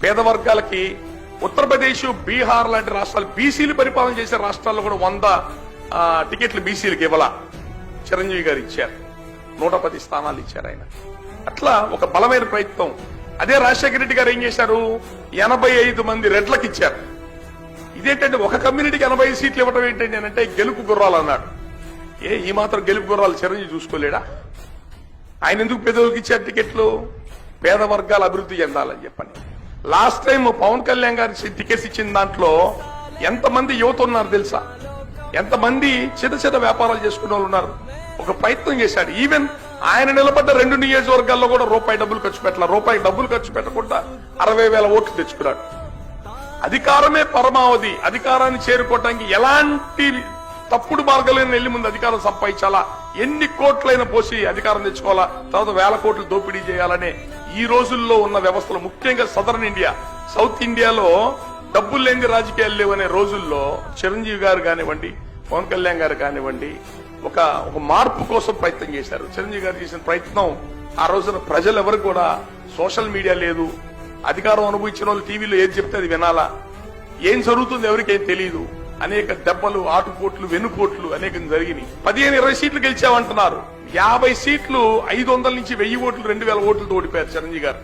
పేద వర్గాలకి ఉత్తరప్రదేశ్, బీహార్ లాంటి రాష్ట్రాలు, బీసీలు పరిపాలన చేసే రాష్ట్రాల్లో కూడా 100 టికెట్లు బీసీలకు ఇవ్వాల. చిరంజీవి గారు ఇచ్చారు, 110 స్థానాలు ఇచ్చారు ఆయన. అట్లా ఒక బలమైన ప్రయత్నం. అదే రాజశేఖర రెడ్డి గారు ఏం చేశారు, 85 మంది రెడ్లకు ఇచ్చారు. ఇదేంటంటే ఒక కమ్యూనిటీకి 80 సీట్లు ఇవ్వడం ఏంటండి అని అంటే గెలుపు గుర్రాలు అన్నాడు. ఈ మాత్రం గెలుపు గుర్రాలు చిరంజీవి చూసుకోలేడా? ఆయన ఎందుకు పేదలకు ఇచ్చారు టికెట్లు? పేద వర్గాల అభివృద్ధి చెందాలని చెప్పని. లాస్ట్ టైం పవన్ కళ్యాణ్ గారి టికెట్స్ ఇచ్చిన దాంట్లో ఎంతమంది యువత ఉన్నారు తెలుసా? ఎంతమంది చిన్న చిన్న వ్యాపారాలు చేసుకునే వాళ్ళు ఉన్నారు. ఒక ప్రయత్నం చేశాడు. ఈవెన్ ఆయన నిలబడ్డ 2 నియోజకవర్గాల్లో కూడా రూపాయి డబ్బులు ఖర్చు పెట్టాల. రూపాయి డబ్బులు ఖర్చు పెట్టకుండా 60,000 ఓట్లు తెచ్చుకున్నాడు. అధికారమే పరమావధి. అధికారాన్ని చేరుకోవడానికి ఎలాంటి తప్పుడు మార్గాలైనా వెళ్లి ముందు అధికారం సంపాదించాలా, ఎన్ని కోట్లైనా పోసి అధికారం తెచ్చుకోవాలా, తర్వాత 1000 కోట్లు దోపిడీ చేయాలనే ఈ రోజుల్లో ఉన్న వ్యవస్థలు, ముఖ్యంగా సదరన్ ఇండియా, సౌత్ ఇండియాలో డబ్బులు లేని రాజకీయాలు లేవనే రోజుల్లో చిరంజీవి గారు కానివ్వండి, పవన్ కళ్యాణ్ గారు కానివ్వండి, ఒక మార్పు కోసం ప్రయత్నం చేశారు. చిరంజీవి గారు చేసిన ప్రయత్నం ఆ రోజున ప్రజలు ఎవరు కూడా సోషల్ మీడియా లేదు, అధికారం అనుభవించిన వాళ్ళు టీవీలో ఏది చెప్తే అది వినాలా, ఏం జరుగుతుంది ఎవరికేం తెలియదు. అనేక దెబ్బలు, ఆటుపోట్లు, వెన్నుపోట్లు అనేకం జరిగినాయి. 15-20 సీట్లు గెలిచామంటున్నారు. 50 సీట్లు 500 నుంచి 1000 ఓట్లు, 2000 ఓట్లతో ఓడిపోయారు చిరంజీవి గారు.